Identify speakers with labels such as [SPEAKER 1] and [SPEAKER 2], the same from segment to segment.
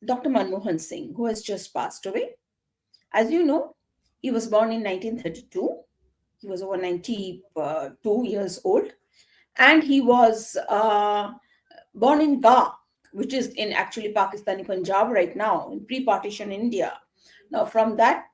[SPEAKER 1] Dr. Manmohan Singh, who has just passed away. As you know, he was born in 1932. He was over 92 years old, and he was born in Gah, which is in actually Pakistani Punjab right now, in pre-partition India. Now, from that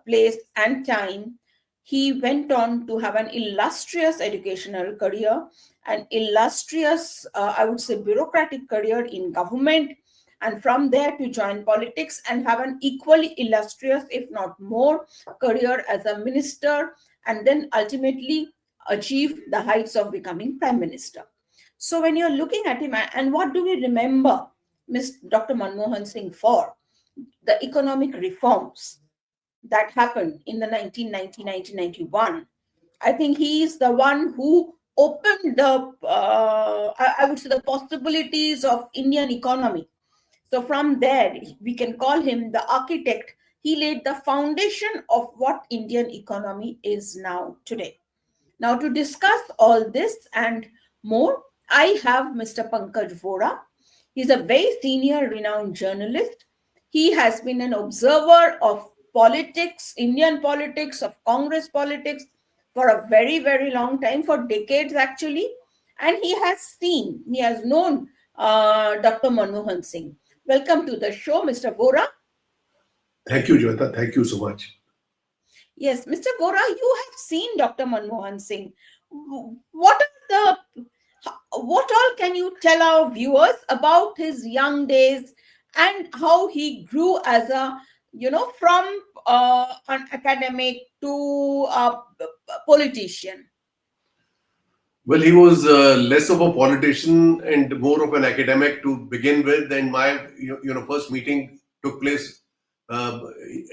[SPEAKER 1] place and time, he went on to have an illustrious educational career, an illustrious, I would say, bureaucratic career in government, and from there to join politics and have an equally illustrious, if not more, career as a minister, and then ultimately achieve the heights of becoming prime minister. So when you're looking at him, and what do we remember Miss Dr. Manmohan Singh for? The economic reforms that happened in the 1990-1991. I think he is the one who opened the, I would say, the possibilities of Indian economy. So from there, we can call him the architect. He laid the foundation of what Indian economy is now today. Now, to discuss all this and more, I have Mr. Pankaj Vohra. He's a very senior, renowned journalist. He has been an observer of politics, Indian politics, of Congress politics for a very, very long time, for decades actually. And he has known Dr. Manmohan Singh. Welcome to the show, Mr. Vohra.
[SPEAKER 2] Thank you, Joyeeta. Thank you so much.
[SPEAKER 1] Yes, Mr. Vohra, you have seen Dr. Manmohan Singh. What are the what all can you tell our viewers about his young days and how he grew as a, from an academic to a politician?
[SPEAKER 2] Well, he was less of a politician and more of an academic to begin with. And my first meeting took place uh,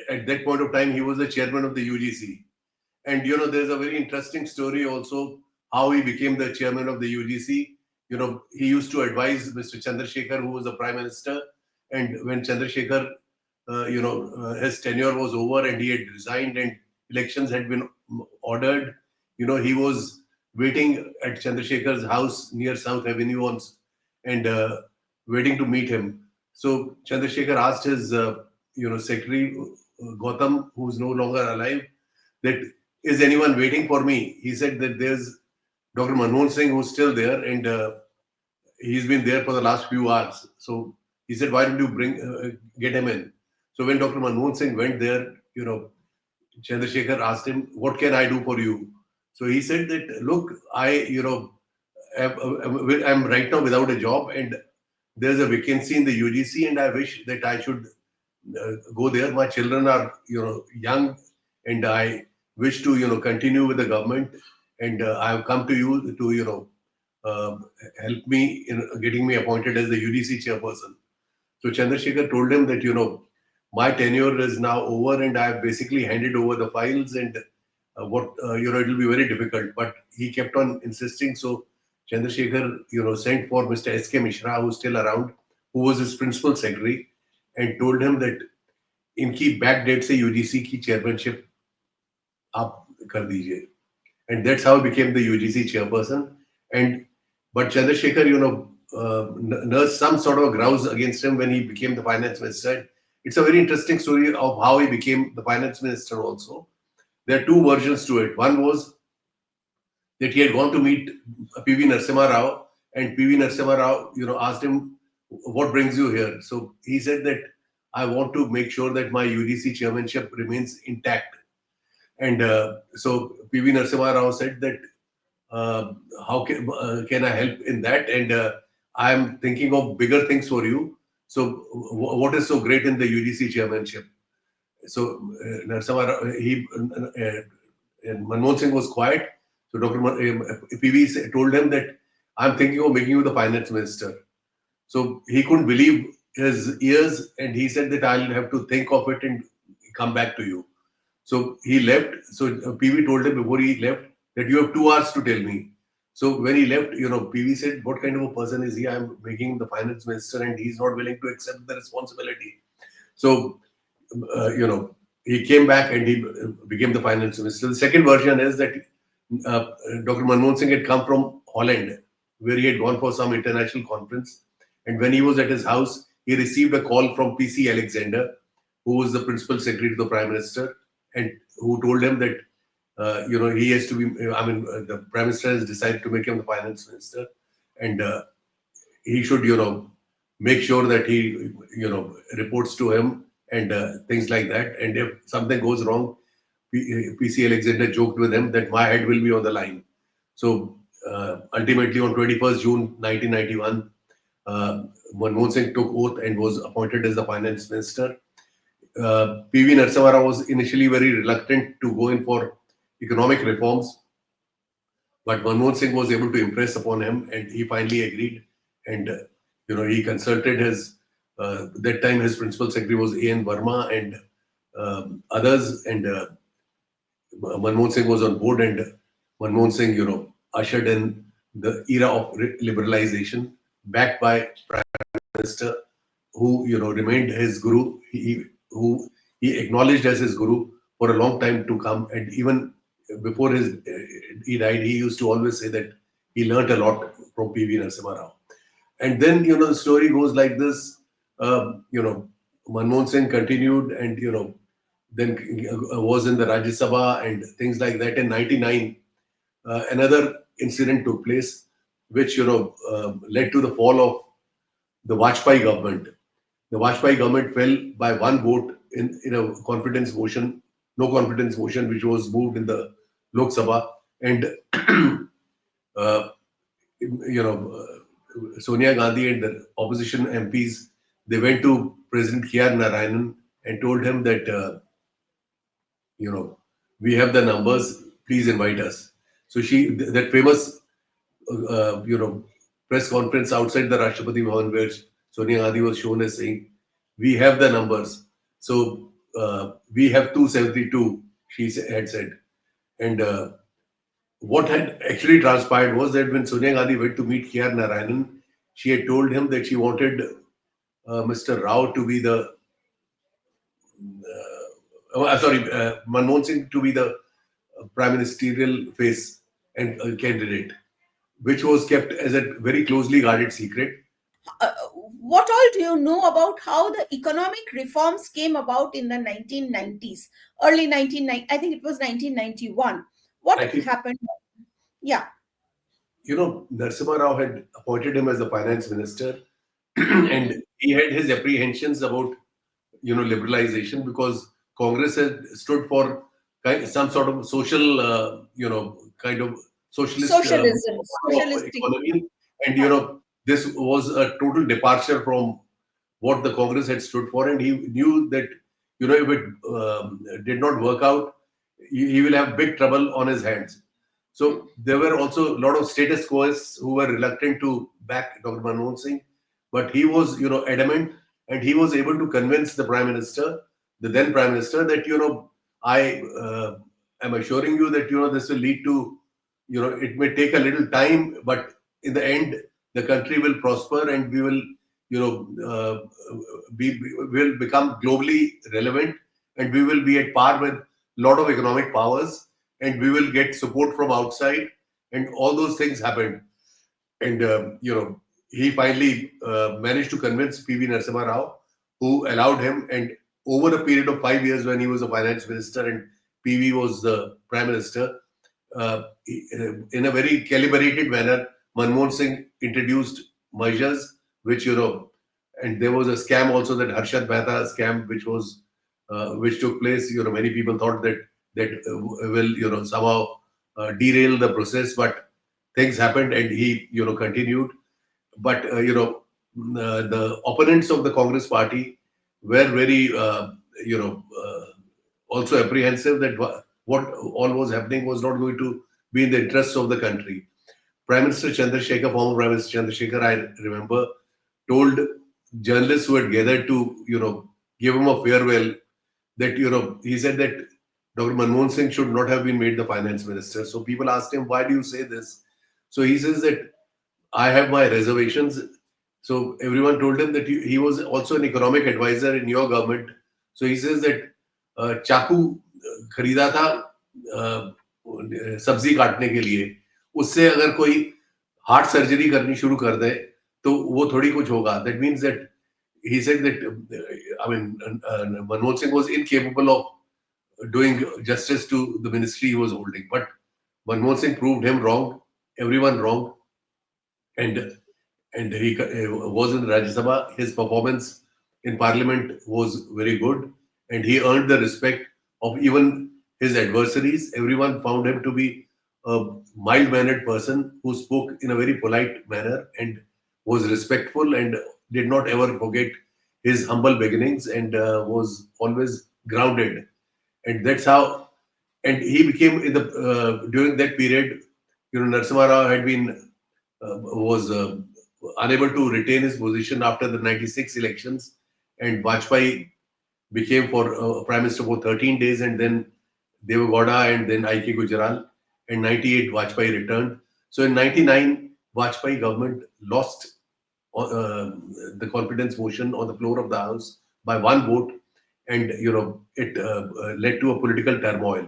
[SPEAKER 2] at that point of time. He was the chairman of the UGC, and there's a very interesting story also how he became the chairman of the UGC. He used to advise Mr. Chandrasekhar, who was the prime minister, and when Chandrasekhar, his tenure was over and he had resigned and elections had been ordered, he was waiting at Chandrasekhar's house near South Avenue and waiting to meet him. So Chandrasekhar asked his, secretary Gautam, who's no longer alive, that is anyone waiting for me? He said that there's Dr. Manmohan Singh who's still there and he's been there for the last few hours. So he said, why don't you get him in? So when Dr. Manmohan Singh went there, Chandrasekhar asked him, what can I do for you? So he said that, look, I'm right now without a job and there's a vacancy in the UGC and I wish that I should go there. My children are, young and I wish to, continue with the government and I have come to you to, help me in getting me appointed as the UGC chairperson. So Chandrasekhar told him that, my tenure is now over and I have basically handed over the files and it will be very difficult. But he kept on insisting. So Chandrasekhar, sent for Mr. S.K. Mishra, who's still around, who was his principal secretary, and told him that इनकी back date से UGC की chairmanship आप कर दीजिए. And that's how he became the UGC chairperson. And but Chandrasekhar, nursed some sort of a grouse against him when he became the finance minister. It's a very interesting story of how he became the finance minister also. There are two versions to it. One was that he had gone to meet P.V. Narasimha Rao, and P.V. Narasimha Rao, asked him, what brings you here? So he said that I want to make sure that my UGC chairmanship remains intact. And so P.V. Narasimha Rao said that, how can I help in that? And I am thinking of bigger things for you. So what is so great in the UGC chairmanship? So Narasimha Rao, Manmohan Singh was quiet. So PV told him that I'm thinking of making you the finance minister. So he couldn't believe his ears and he said that I'll have to think of it and come back to you. So he left. So PV told him before he left that you have 2 hours to tell me. So when he left, PV said, what kind of a person is he? I'm making him the finance minister and he's not willing to accept the responsibility. So, he came back and he became the finance minister. The second version is that Dr. Manmohan Singh had come from Holland, where he had gone for some international conference. And when he was at his house, he received a call from PC Alexander, who was the principal secretary to the prime minister, and who told him that he has to be. I mean, the prime minister has decided to make him the finance minister, and he should, make sure that he, reports to him and things like that. And if something goes wrong, PC Alexander joked with him that my head will be on the line. So ultimately, on 21st June 1991, Manmohan Singh took oath and was appointed as the finance minister. PV Narasimha Rao was initially very reluctant to go in for economic reforms, but Manmohan Singh was able to impress upon him, and he finally agreed. And he consulted his that time his principal secretary was A.N. Verma and others, and Manmohan Singh was on board, and Manmohan Singh, ushered in the era of liberalization, backed by Prime Minister, who remained his guru, who he acknowledged as his guru for a long time to come, and even before he died, he used to always say that he learnt a lot from P.V. Narasimha Rao. And then the story goes like this. Manmohan Singh continued, and then was in the Rajya Sabha and things like that. In '99, another incident took place, which led to the fall of the Vajpayee government. The Vajpayee government fell by one vote in a confidence motion, no confidence motion, which was moved in the Lok Sabha, and uh, Sonia Gandhi and the opposition MPs, they went to President K.R. Narayanan and told him that you know we have the numbers, please invite us. So that famous you know press conference outside the Rashtrapati Bhavan, where Sonia Gandhi was shown as saying, we have the numbers, so we have 272, had said. And what had actually transpired was that when Sonia Gandhi went to meet K.R. Narayanan, she had told him that she wanted Mr. Rao to be the Manmohan Singh to be the prime ministerial face and candidate, which was kept as a very closely guarded secret.
[SPEAKER 1] What all do you know about how the economic reforms came about in the 1990s, early 1990? I think it was 1991. What
[SPEAKER 2] I think
[SPEAKER 1] happened? Yeah.
[SPEAKER 2] Narasimha Rao had appointed him as the finance minister, and he had his apprehensions about liberalization, because Congress had stood for some sort of social, kind of socialist
[SPEAKER 1] Socialism,
[SPEAKER 2] of
[SPEAKER 1] socialistic.
[SPEAKER 2] economy, and
[SPEAKER 1] Yeah.
[SPEAKER 2] this was a total departure from what the Congress had stood for, and he knew that if it did not work out, he will have big trouble on his hands. So there were also a lot of status quoists who were reluctant to back Dr. Manmohan Singh, but he was, adamant, and he was able to convince the prime minister, the then prime minister, that I am assuring you that this will lead to, it may take a little time, but in the end, the country will prosper, and we will, will become globally relevant, and we will be at par with a lot of economic powers, and we will get support from outside, and all those things happened. And he finally managed to convince PV Narasimha Rao, who allowed him. And over a period of 5 years, when he was the finance minister and PV was the prime minister, in a very calibrated manner, Manmohan Singh introduced measures which and there was a scam also, that Harshad Mehta scam, which took place. Many people thought that will somehow derail the process, but things happened, and he continued. But the opponents of the Congress party were very also apprehensive that what all was happening was not going to be in the interests of the country. Prime Minister Chandrasekhar, former Prime Minister Chandrasekhar, I remember, told journalists who had gathered to give him a farewell, that he said that Dr. Manmohan Singh should not have been made the finance minister. So people asked him, why do you say this? So he says that I have my reservations. So everyone told him that he was also an economic advisor in your government. So he says that चाकू खरीदा था सब्जी काटने के लिए, उससे अगर कोई हार्ट सर्जरी करनी शुरू कर दे तो वो थोड़ी कुछ होगा. That means that he said that Manmohan Singh was incapable of doing justice to the ministry he was holding. But Manmohan Singh proved him wrong, everyone wrong, and he was in Rajya Sabha. His performance in Parliament was very good, and he earned the respect of even his adversaries. Everyone found him to be a mild-mannered person who spoke in a very polite manner and was respectful and did not ever forget his humble beginnings and was always grounded. And that's how. And he became in the during that period. Narasimha Rao had been was unable to retain his position after the 96 elections, and Vajpayee became for Prime Minister for 13 days, and then Deve Gowda and then I.K. Gujral. And 98, Vajpayee returned. So in 99, Vajpayee government lost the confidence motion on the floor of the House by one vote, and it led to a political turmoil.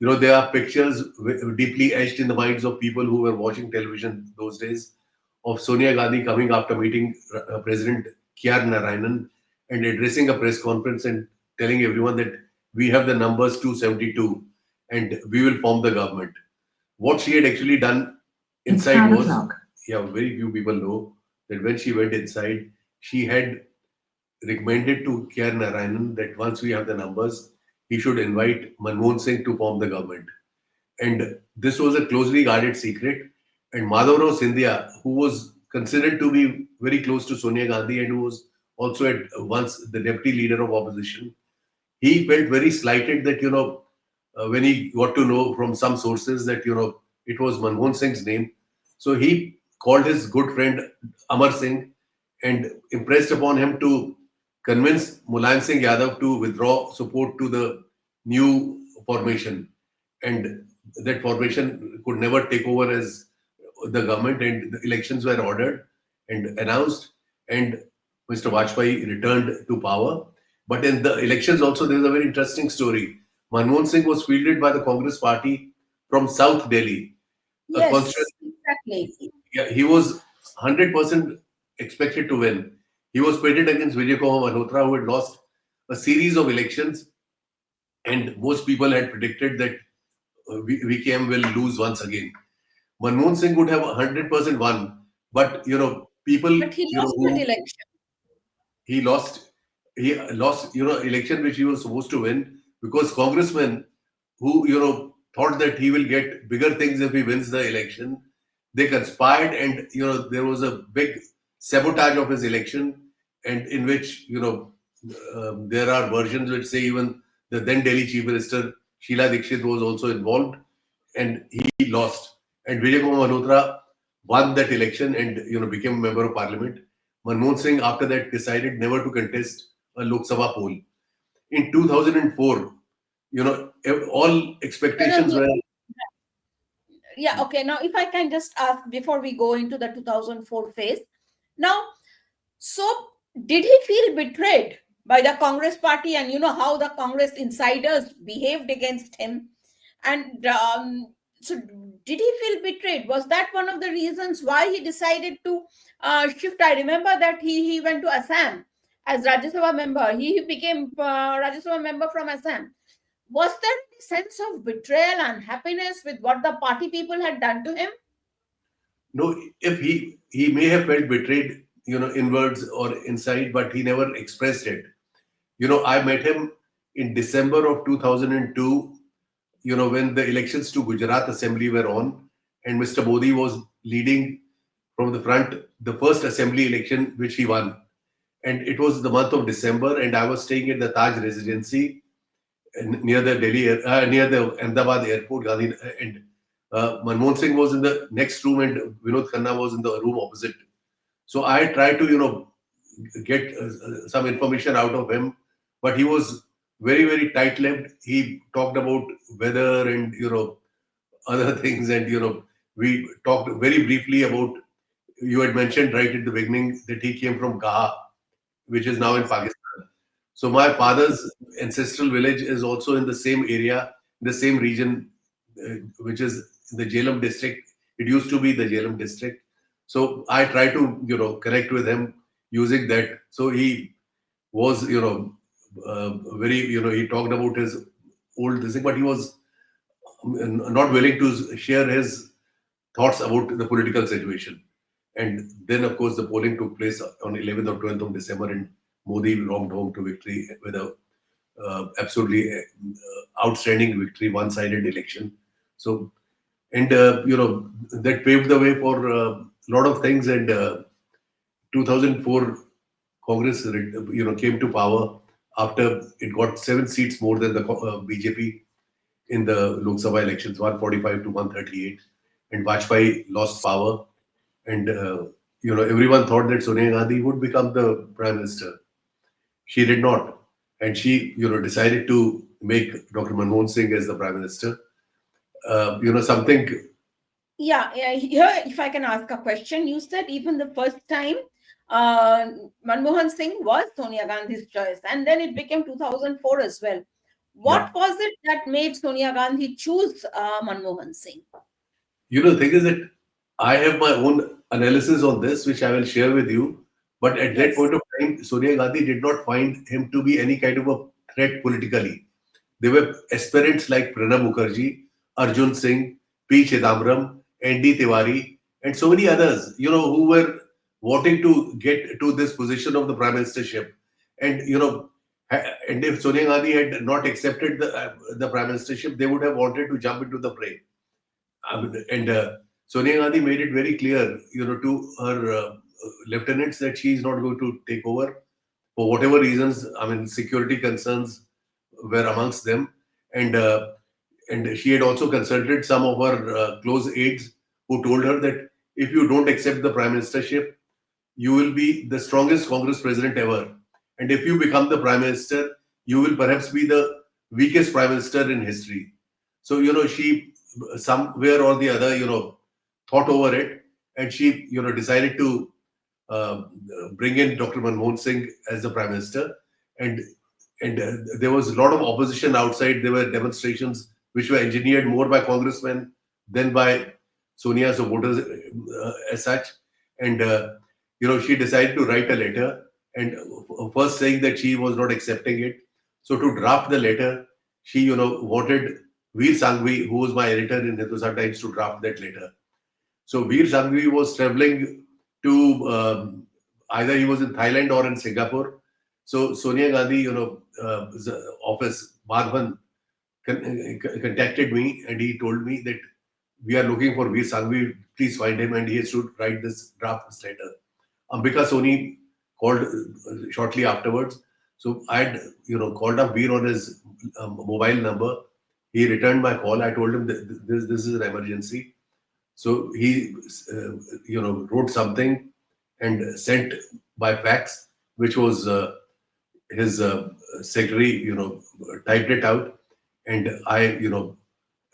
[SPEAKER 2] There are pictures deeply etched in the minds of people who were watching television those days of Sonia Gandhi coming after meeting President K.R. Narayanan and addressing a press conference and telling everyone that we have the numbers 272 and we will form the government. What she had actually done
[SPEAKER 3] It's
[SPEAKER 2] inside
[SPEAKER 3] 5
[SPEAKER 2] was,
[SPEAKER 3] o'clock.
[SPEAKER 2] yeah, very few people know that when she went inside, she had recommended to K.R. Narayanan that once we have the numbers, he should invite Manmohan Singh to form the government. And this was a closely guarded secret. And Madhavrao Scindia, who was considered to be very close to Sonia Gandhi and who was also at once the deputy leader of opposition, he felt very slighted that, when he got to know from some sources that, it was Manmohan Singh's name. So he called his good friend Amar Singh and impressed upon him to convince Mulayam Singh Yadav to withdraw support to the new formation. And that formation could never take over as the government, and the elections were ordered and announced, and Mr. Vajpayee returned to power. But in the elections also, there is a very interesting story. Manmohan Singh was fielded by the Congress party from South Delhi, a
[SPEAKER 1] Yes,
[SPEAKER 2] constituency.
[SPEAKER 1] exactly.
[SPEAKER 2] Yeah, he was 100% expected to win. He was pitted against Vijay Kumar Malhotra, who had lost a series of elections, and most people had predicted that VKM will lose once again. Manmohan Singh would have 100% won, but people,
[SPEAKER 1] But he lost that
[SPEAKER 2] who
[SPEAKER 1] election.
[SPEAKER 2] he lost, election which he was supposed to win because congressmen who thought that he will get bigger things if he wins the election, they conspired, and there was a big sabotage of his election, and in which there are versions which say even the then Delhi Chief Minister Sheila Dikshit was also involved, and he lost. And Vijay Kumar Malhotra won that election and became a member of parliament. Manmohan Singh after that decided never to contest a Lok Sabha poll. In 2004, all
[SPEAKER 1] No, no,
[SPEAKER 2] expectations were.
[SPEAKER 1] yeah, okay. Now, if I can just ask before we go into the 2004 phase. Now, so did he feel betrayed by the Congress party, and how the Congress insiders behaved against him? And so, did he feel betrayed? Was that one of the reasons why he decided to shift? I remember that he went to Assam as Rajya Sabha member. He became Rajya Sabha member from Assam. Was there any sense of betrayal and happiness with what the party people had done to him?
[SPEAKER 2] No, if he may have felt betrayed, in words or inside, but he never expressed it. I met him in December of 2002, when the elections to Gujarat Assembly were on, and Mr. Modi was leading from the front the first assembly election which he won. And it was the month of December, and I was staying at the Taj Residency near the near the Ahmedabad airport, Gandhi, and Manmohan Singh was in the next room, and Vinod Khanna was in the room opposite. So I tried to, get some information out of him, but he was very, very tight-lipped. He talked about weather and other things, and we talked very briefly about. You had mentioned right at the beginning that he came from Gaha, which is now in
[SPEAKER 1] Yes.
[SPEAKER 2] Pakistan. So my father's ancestral village is also in the same area, the same region, which is the Jhelum district. It used to be the Jhelum district. So I try to, connect with him using that. So he was, very, he talked about his old this thing, but he was not willing to share his thoughts about the political situation. And then, of course, the polling took place on 11th or 12th of December, and Modi romped home to victory with a absolutely outstanding victory, one-sided election. So, and that paved the way for a lot of things. And 2004 Congress, came to power after it got 7 seats more than the BJP in the Lok Sabha elections, 145 to 138, and Vajpayee lost power. And everyone thought that Sonia Gandhi would become the prime minister. She did not, and she decided to make Dr. Manmohan Singh as the prime minister. Something.
[SPEAKER 1] Yeah, yeah. Here, if I can ask a question, you said even the first time uh, Manmohan Singh was Sonia Gandhi's choice, and then it became 2004 as well.
[SPEAKER 2] Yeah.
[SPEAKER 1] What was it that made Sonia Gandhi choose Manmohan Singh?
[SPEAKER 2] The thing is that I have my own analysis on this, which I will share with you. But at that
[SPEAKER 1] Yes.
[SPEAKER 2] point of time, Sonia Gandhi did not find him to be any kind of a threat politically. There were aspirants like Pranab Mukherjee, Arjun Singh, P. Chidambaram, N.D. Tiwari, and so many others, who were wanting to get to this position of the prime ministership. And, and if Sonia Gandhi had not accepted the prime ministership, they would have wanted to jump into the fray. And Sonia Gandhi made it very clear, to her lieutenants that she is not going to take over for whatever reasons. I mean, security concerns were amongst them, and she had also consulted some of her close aides who told her that if you don't accept the prime ministership, you will be the strongest Congress president ever, and if you become the prime minister, you will perhaps be the weakest prime minister in history. So she somewhere or the other thought over it, and she decided to uh, bring in Dr. Manmohan Singh as the prime minister, and there was a lot of opposition outside. There were demonstrations which were engineered more by congressmen than by Sonia supporters as such. And she decided to write a letter, and first saying that she was not accepting it. So to draft the letter, she wanted Veer Sanghvi, who was my editor in Hindustan Times, to draft that letter. So Veer Sanghvi was traveling to either he was in Thailand or in Singapore. So Sonia Gandhi, office, Madhavan, contacted me, and he told me that we are looking for Veer Sanghvi. Please find him, and he has to write this draft this letter. Ambika Soni called shortly afterwards. So I had called up Veer on his mobile number. He returned my call. I told him that this is an emergency. So he, wrote something and sent by fax, which was his secretary, typed it out, and I,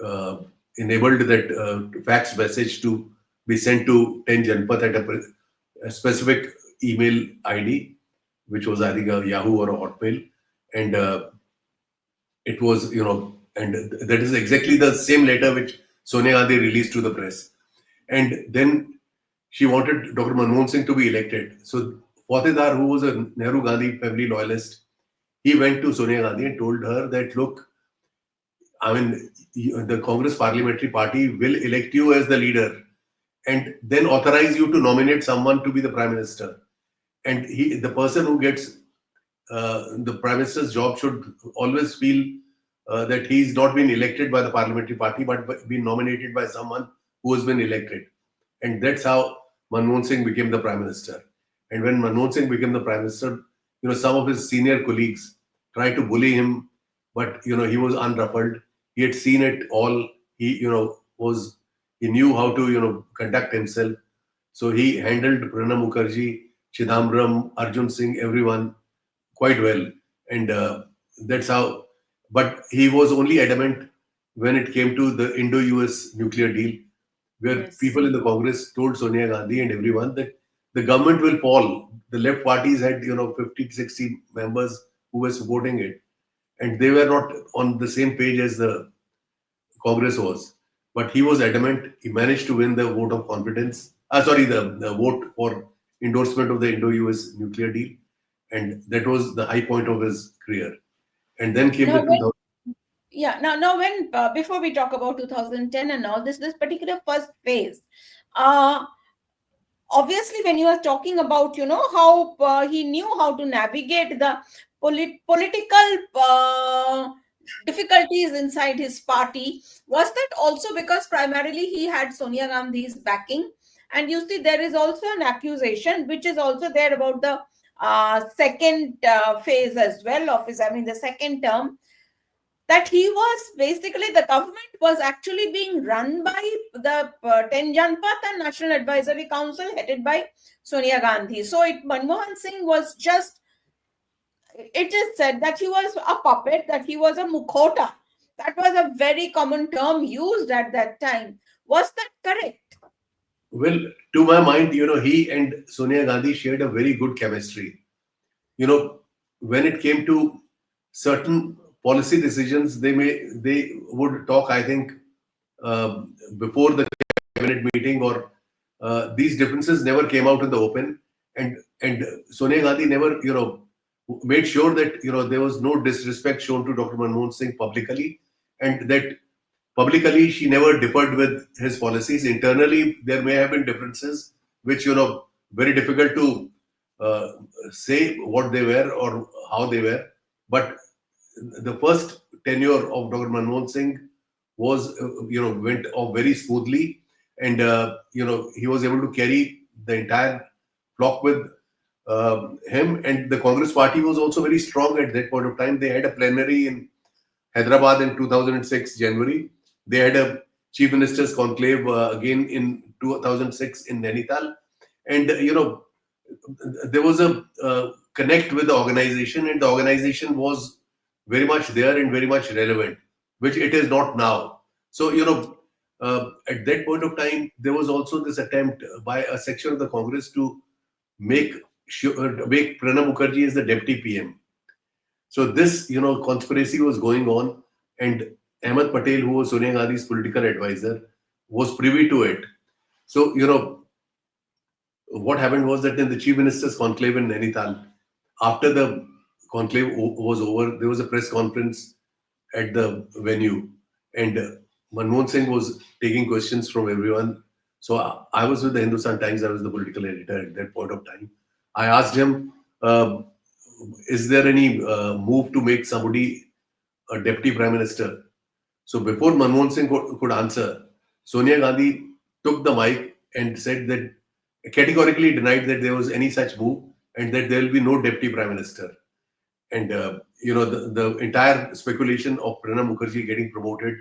[SPEAKER 2] uh, enabled that fax message to be sent to 10 Janpat at a specific email ID, which was, I think, a Yahoo or a Hotmail. And it was, and that is exactly the same letter which Sonia Gandhi released to the press. And then she wanted Dr. Manmohan Singh to be elected. So Fatehdar, who was a Nehru Gandhi family loyalist, he went to Sonia Gandhi and told her that, look, I mean, the Congress Parliamentary Party will elect you as the leader and then authorize you to nominate someone to be the prime minister. And the person who gets the prime minister's job should always feel that he's not been elected by the parliamentary party, but been nominated by someone who has been elected. And that's how Manmohan Singh became the prime minister. And when Manmohan Singh became the prime minister, some of his senior colleagues tried to bully him, but he was unruffled. He had seen it all. He he knew how to conduct himself. So he handled Pranab Mukherjee, Chidambaram, Arjun Singh, everyone quite well, and that's how. But he was only adamant when it came to the Indo-US nuclear deal, where
[SPEAKER 1] Yes.
[SPEAKER 2] people in the Congress told Sonia Gandhi and everyone that the government will fall. The left parties had 50 to 60 members who were supporting it, and they were not on the same page as the Congress was. But he was adamant. He managed to win the vote of confidence. Sorry, the vote for endorsement of the Indo-US nuclear deal, and that was the high point of his career. And then came
[SPEAKER 1] Now
[SPEAKER 2] the
[SPEAKER 1] when
[SPEAKER 2] 2000.
[SPEAKER 1] now when before we talk about 2010 and all this particular first phase, uh obviously when you are talking about how he knew how to navigate the political difficulties inside his party, was that also because primarily he had Sonia Gandhi's backing? And you see, there is also an accusation which is also there about the second phase as well of his, I mean the second term, that he was basically, the government was actually being run by the 10 Janpath and National Advisory Council headed by Sonia Gandhi. So Manmohan Singh was just, it is said that he was a puppet, that he was a mukhota. That was a very common term used at that time. Was that correct?
[SPEAKER 2] Well, to my mind, he and Sonia Gandhi shared a very good chemistry. You know, when it came to certain policy decisions, they would talk, I think, before the cabinet meeting, or these differences never came out in the open. And Sonia Gandhi never, made sure that there was no disrespect shown to Dr. Manmohan Singh publicly, and that publicly she never differed with his policies. Internally, there may have been differences, which very difficult to uh, say what they were or how they were. But the first tenure of Dr. Manmohan Singh was, went off very smoothly, and he was able to carry the entire flock with him. And the Congress Party was also very strong at that point of time. They had a plenary in Hyderabad in 2006 January. They had a chief ministers conclave again in 2006 in Nainital, and there was a connect with the organization, and the organization was very much there and very much relevant, which it is not now. So at that point of time, there was also this attempt by a section of the Congress to make make Pranab Mukherjee as the deputy PM. So this, conspiracy was going on, and Ahmed Patel, who was Sonia Gandhi's political advisor, was privy to it. So, what happened was that in the chief minister's conclave in Nainital, after the conclave was over, there was a press conference at the venue, and Manmohan Singh was taking questions from everyone. So I was with the Hindustan Times. I was the political editor at that point of time. I asked him, "Is there any move to make somebody a deputy prime minister?" So before Manmohan Singh could answer, Sonia Gandhi took the mic and said that, categorically denied that there was any such move, and that there will be no deputy prime minister. And the entire speculation of Pranab Mukherjee getting promoted,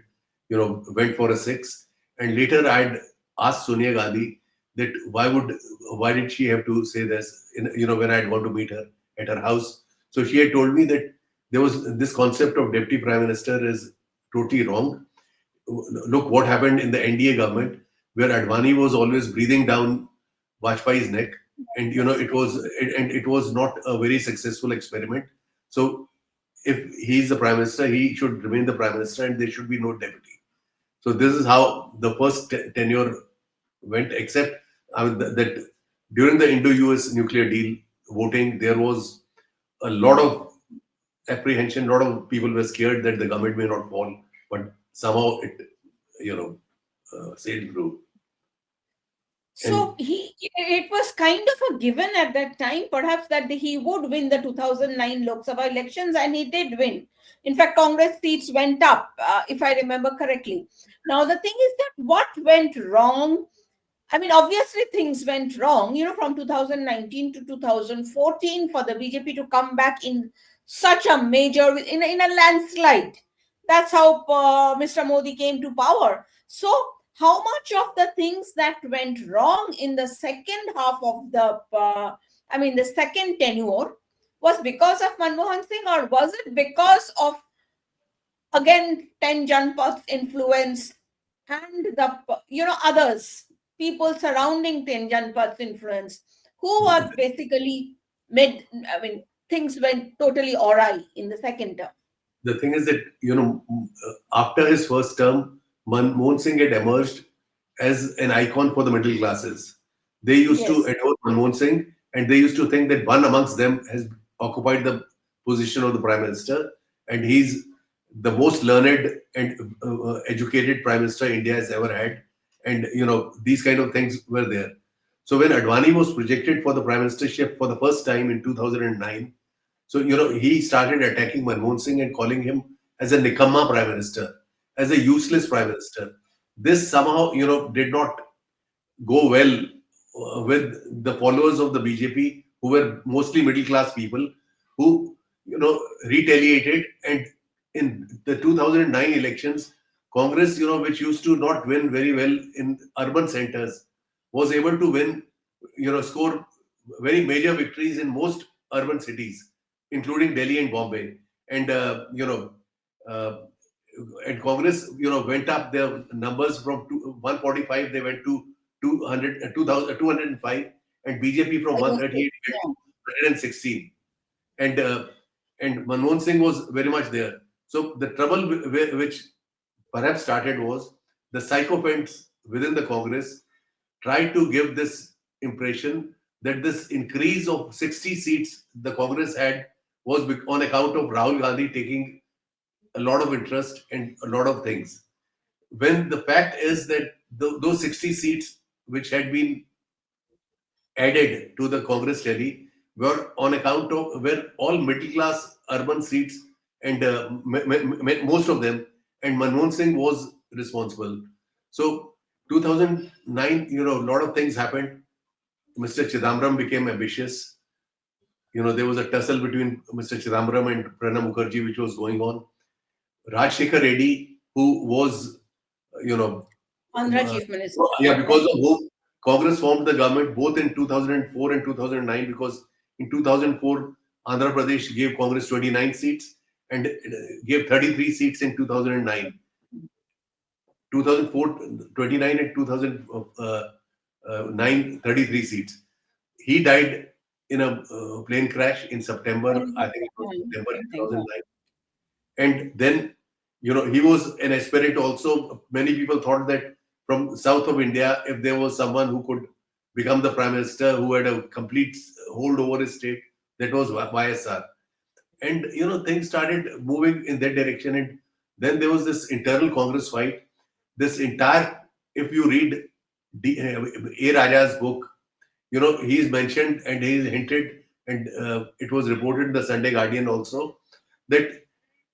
[SPEAKER 2] went for a six. And later I had asked Sonia Gandhi that why did she have to say this, when I had gone to meet her at her house. So she had told me that there was this concept of deputy prime minister is totally wrong. Look what happened in the NDA government, where Advani was always breathing down Vajpayee's neck, and it was not a very successful experiment. So if he's the prime minister, he should remain the prime minister, and there should be no deputy. So this is how the first tenure went. Except, I mean, that during the Indo-US nuclear deal voting, there was a lot of apprehension. A lot of people were scared that the government may not fall, but somehow it, sailed through. And
[SPEAKER 1] So it was kind of a given at that time, perhaps, that he would win the 2009 Lok Sabha elections, and he did win. In fact, Congress seats went up, if I remember correctly. Now, the thing is that what went wrong, I mean, obviously things went wrong, from 2019 to 2014 for the BJP to come back in such a major, in a landslide. That's how Mr. Modi came to power. So, how much of the things that went wrong in the second half of the second tenure was because of Manmohan Singh, or was it because of, again, 10 Janpath's influence and the others, people surrounding 10 Janpath's influence, who was basically made, I mean, things went totally awry in the second term?
[SPEAKER 2] the thing is that, after his first term, Manmohan Singh had emerged as an icon for the middle classes, They used to
[SPEAKER 1] Yes.
[SPEAKER 2] adore Manmohan Singh, and they used to think that one amongst them has occupied the position of the prime minister, and he's the most learned and educated prime minister India has ever had. And these kind of things were there. So when Advani was projected for the prime ministership for the first time in 2009, so he started attacking Manmohan Singh and calling him as a nikamma prime minister, as a useless prime minister. This somehow did not go well with the followers of the BJP, who were mostly middle class people, who retaliated. And in the 2009 elections, Congress, which used to not win very well in urban centers, was able to win, score very major victories in most urban cities, including Delhi and Bombay. And uh, and Congress, went up their numbers from 145, they went to 200, 2000, 205, and BJP from
[SPEAKER 1] I was
[SPEAKER 2] 138 went to
[SPEAKER 1] yeah.
[SPEAKER 2] 116. And Manmohan Singh was very much there. So the trouble which perhaps started was the sycophants within the Congress tried to give this impression that this increase of 60 seats the Congress had was on account of Rahul Gandhi taking a lot of interest in a lot of things. When the fact is that those 60 seats which had been added to the Congress tally were on account of were all middle class urban seats, and most of them, and Manmohan Singh was responsible. So 2009, a lot of things happened. Mr. Chidambaram became ambitious. There was a tussle between Mr. Chidambaram and Pranab Mukherjee which was going on. Rajshekhar Reddy, who was, you know,
[SPEAKER 1] Andhra
[SPEAKER 2] uh,
[SPEAKER 1] Chief Minister,
[SPEAKER 2] yeah, because
[SPEAKER 1] right?
[SPEAKER 2] of whom Congress formed the government both in 2004 and 2009, because in 2004, Andhra Pradesh gave Congress 29 seats and gave 33 seats in 2009. 2004, 29, and 2009, 33 seats. He died in a plane crash in September, I think it was September
[SPEAKER 1] Same thing.
[SPEAKER 2] 2009. And then he was an aspirant also. Many people thought that from south of India, if there was someone who could become the prime minister, who had a complete hold over his state, that was YSR. And things started moving in that direction. And then there was this internal Congress fight. This entire, if you read A Raja's book, he's mentioned and he's hinted, and it was reported in the Sunday Guardian also, that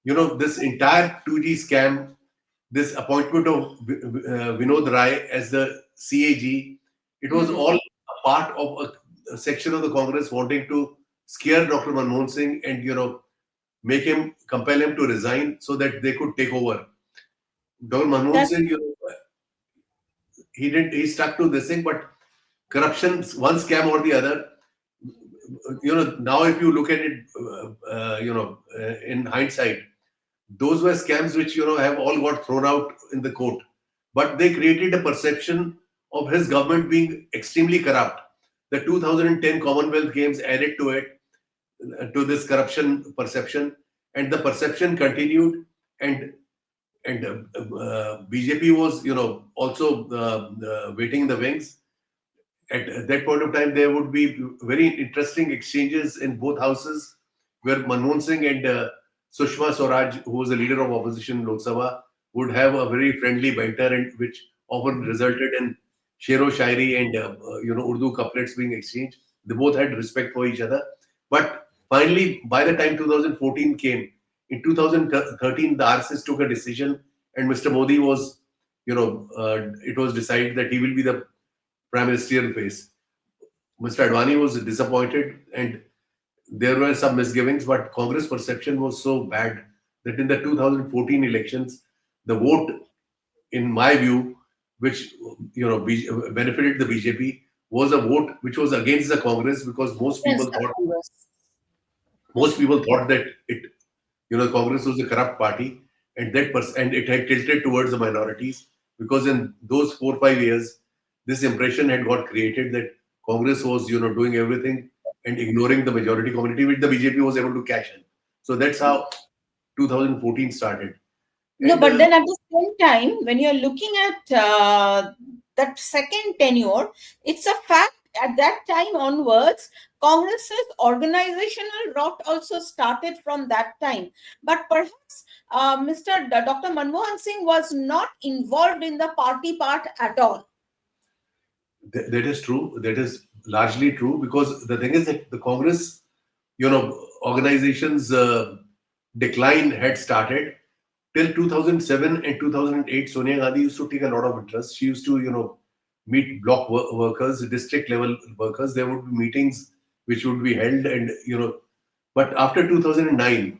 [SPEAKER 2] this entire 2G scam, this appointment of Vinod Rai as the CAG, it was
[SPEAKER 1] Hmm.
[SPEAKER 2] all a part of a section of the Congress wanting to scare Dr. Manmohan Singh and make him, compel him to resign so that they could take over. Dr. Manmohan
[SPEAKER 1] That's
[SPEAKER 2] Singh, he stuck to this thing, but corruption, one scam or the other. Now if you look at it, in hindsight, those were scams which have all got thrown out in the court, but they created a perception of his government being extremely corrupt. The 2010 Commonwealth Games added to it, to this corruption perception, and the perception continued. And BJP was also waiting in the wings. At that point of time, there would be very interesting exchanges in both houses, where Manmohan Singh and Sushma Swaraj, who was the leader of opposition in Lok Sabha, would have a very friendly banter, and which often resulted in shero shairi and Urdu couplets being exchanged. They both had respect for each other. But finally, by the time 2014 came, in 2013, the RSS took a decision, and Mr. Modi was, it was decided that he will be the prime ministerial face. Mr. Advani was disappointed, and there were some misgivings, but Congress perception was so bad that in the 2014 elections, the vote, in my view, which benefited the BJP, was a vote which was against the Congress, because
[SPEAKER 1] against the Congress.
[SPEAKER 2] most people thought that Congress was a corrupt party, and and it had tilted towards the minorities, because in those 4 5 years, this impression had got created that Congress was doing everything and ignoring the majority community, which the BJP was able to cash in. So that's how 2014 started.
[SPEAKER 1] No,
[SPEAKER 2] And
[SPEAKER 1] but then at the same time, when you're looking at that second tenure, it's a fact at that time onwards, Congress's organizational rot also started from that time. But perhaps Dr. Manmohan Singh was not involved in the party part at all.
[SPEAKER 2] That is true. That is largely true because the thing is that the Congress, organization's decline had started till 2007 and 2008. Sonia Gandhi used to take a lot of interest. She used to, meet block workers, district level workers. There would be meetings which would be held, and but after 2009,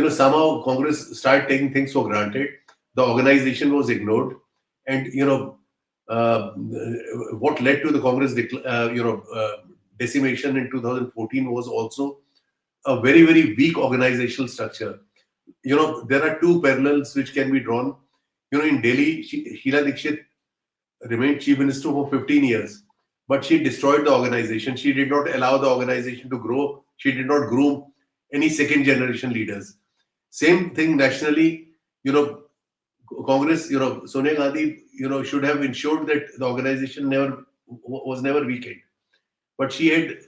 [SPEAKER 2] somehow Congress started taking things for granted. The organization was ignored, and uh, what led to the Congress, decimation in 2014 was also a very very weak organizational structure. There are two parallels which can be drawn. In Delhi, Sheila Dikshit remained chief minister for 15 years, but she destroyed the organization. She did not allow the organization to grow. She did not groom any second generation leaders. Same thing nationally. Congress, Sonia Gandhi, should have ensured that the organization was never weakened. But she had,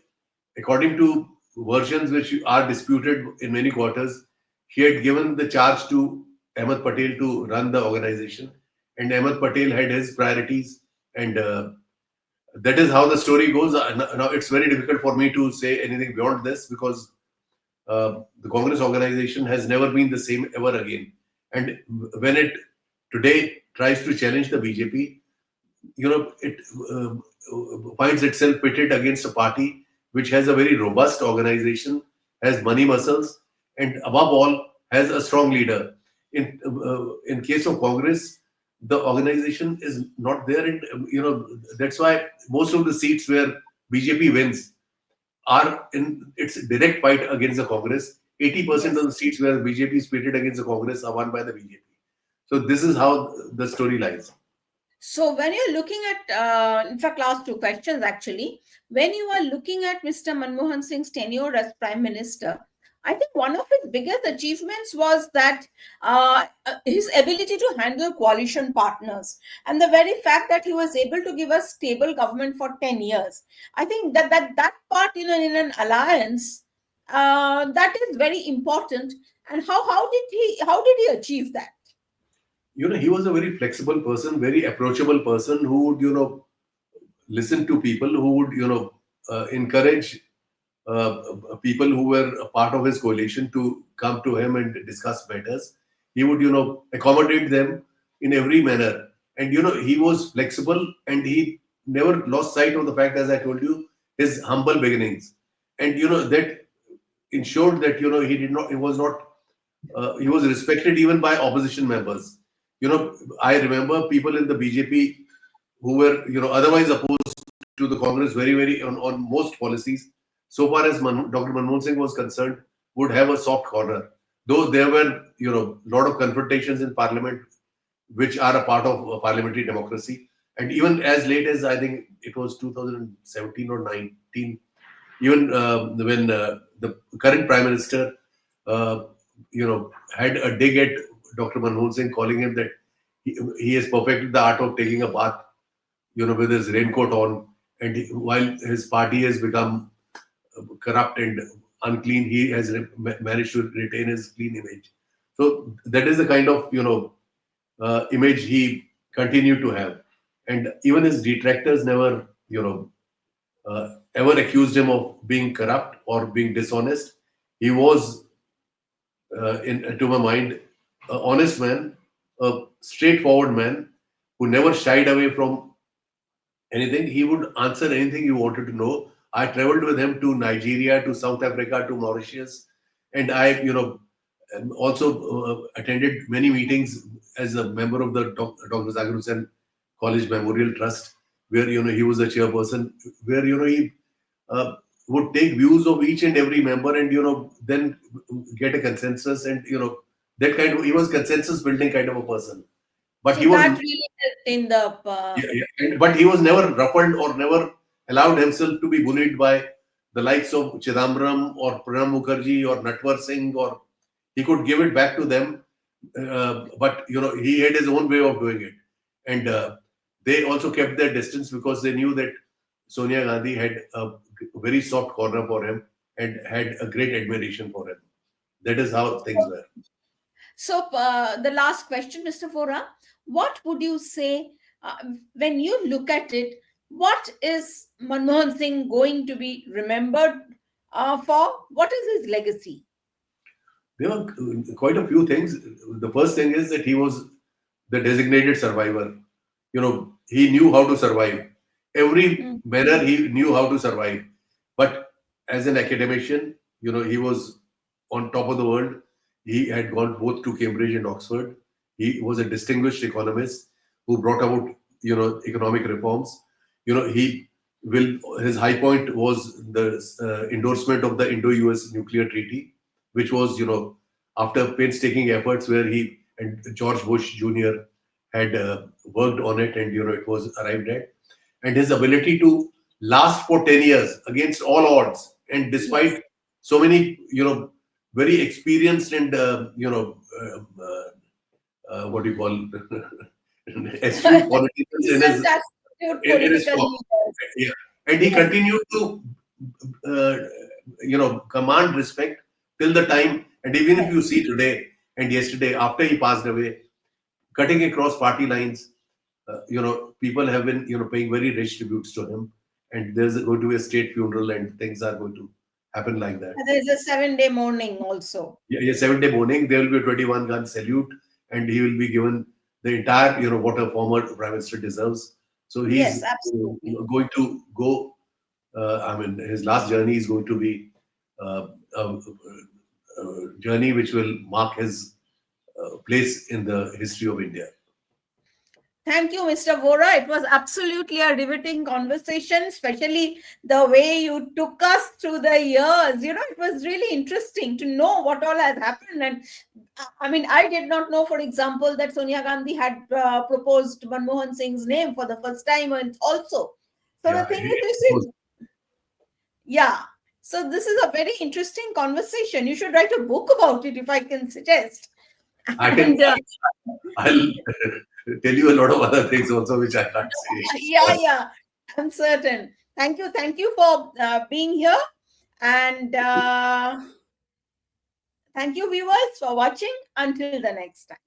[SPEAKER 2] according to versions which are disputed in many quarters, she had given the charge to Ahmed Patel to run the organization, and Ahmed Patel had his priorities, and that is how the story goes. Now it's very difficult for me to say anything beyond this because the Congress organization has never been the same ever again. And when it today tries to challenge the BJP, it finds itself pitted against a party which has a very robust organization, has money muscles, and above all has a strong leader. In case of Congress, the organization is not there, and that's why most of the seats where BJP wins are in its direct fight against the Congress. 80% of
[SPEAKER 1] Yes.
[SPEAKER 2] the seats where BJP is pitted against the Congress are won by the BJP. So this is how the story lies.
[SPEAKER 1] So when you're looking at, in fact, last two questions actually, when you are looking at Mr. Manmohan Singh's tenure as Prime Minister, I think one of his biggest achievements was that his ability to handle coalition partners and the very fact that he was able to give a stable government for 10 years. I think that part in an alliance, that is very important. And how did he achieve that?
[SPEAKER 2] He was a very flexible person, very approachable person who would, listen to people, who would, encourage people who were a part of his coalition to come to him and discuss matters. He would, accommodate them in every manner. And, he was flexible and he never lost sight of the fact, as I told you, his humble beginnings. And, that ensured that, he was respected even by opposition members. I remember people in the BJP who were, otherwise opposed to the Congress very, very on most policies, so far as Dr. Manmohan Singh was concerned, would have a soft corner. Though there were, lot of confrontations in Parliament, which are a part of parliamentary democracy. And even as late as I think it was 2017 or 19, even when the current Prime Minister, uh, had a dig at Dr. Manmohan Singh, calling him that he has perfected the art of taking a bath, with his raincoat on, and while his party has become corrupt and unclean, he has managed to retain his clean image. So that is the kind of image he continued to have, and even his detractors never ever accused him of being corrupt or being dishonest. He was, in to my mind, an honest man, a straightforward man who never shied away from anything. He would answer anything you wanted to know. I traveled with him to Nigeria, to South Africa, to Mauritius, and I, also attended many meetings as a member of the Dr. Zakir Hussain College Memorial Trust, where he was the chairperson, where he uh, would take views of each and every member, and then get a consensus, and that kind of, he was consensus building kind of a person. But
[SPEAKER 1] So
[SPEAKER 2] he was
[SPEAKER 1] that really helped in the
[SPEAKER 2] Yeah, yeah. But he was never ruffled or never allowed himself to be bullied by the likes of Chidambaram or Pranab Mukherjee or Natwar Singh, or he could give it back to them. But he had his own way of doing it, and they also kept their distance because they knew that Sonia Gandhi had a very soft corner for him and had a great admiration for him. That is how things were.
[SPEAKER 1] So, the last question, Mr. Vora, what would you say uh, when you look at it? What is Manmohan Singh going to be remembered for? What is his legacy?
[SPEAKER 2] There were quite a few things. The first thing is that he was the designated survivor. He knew how to survive. Every
[SPEAKER 1] Mm.
[SPEAKER 2] manner he knew how to survive. But as an academician, he was on top of the world. He had gone both to Cambridge and Oxford. He was a distinguished economist who brought about, economic reforms. He will his high point was the endorsement of the Indo-US nuclear treaty, which was, after painstaking efforts where he and George Bush Jr. had worked on it, and it was arrived at, and his ability to last for 10 years against all odds, and
[SPEAKER 1] Yes.
[SPEAKER 2] despite so many, very experienced and what do you call astute politicians
[SPEAKER 1] Recent astute
[SPEAKER 2] in his
[SPEAKER 1] political
[SPEAKER 2] talk.
[SPEAKER 1] leaders.
[SPEAKER 2] Yeah. And he
[SPEAKER 1] Yes.
[SPEAKER 2] continued to uh, command respect till the time. And even if
[SPEAKER 1] Yes.
[SPEAKER 2] you see today and yesterday, after he passed away, cutting across party lines, people have been paying very rich tributes to him, and there's going to be a state funeral, and things are going to happen like that.
[SPEAKER 1] And there's a 7 day mourning also.
[SPEAKER 2] Yeah, yeah, 7 day morning, there will be a 21 gun salute, and he will be given the entire, what a former prime minister deserves. So he's
[SPEAKER 1] Yes, absolutely.
[SPEAKER 2] going to go. I mean, his last journey is going to be a journey which will mark his place in the history of India.
[SPEAKER 1] Thank you, Mr. Vora. It was absolutely a riveting conversation, especially the way you took us through the years. It was really interesting to know what all has happened. And I mean, I did not know, for example, that Sonia Gandhi had proposed Manmohan Singh's name for the first time, and also. So the
[SPEAKER 2] Yeah,
[SPEAKER 1] thing is,
[SPEAKER 2] it
[SPEAKER 1] you
[SPEAKER 2] was.
[SPEAKER 1] see, yeah. So this is a very interesting conversation. You should write a book about it, if I can suggest.
[SPEAKER 2] I can.
[SPEAKER 1] And
[SPEAKER 2] I'll tell you a lot of other things also, which I can't say.
[SPEAKER 1] yeah, yeah, I'm certain. Thank you for being here, and thank you, viewers, for watching. Until the next time.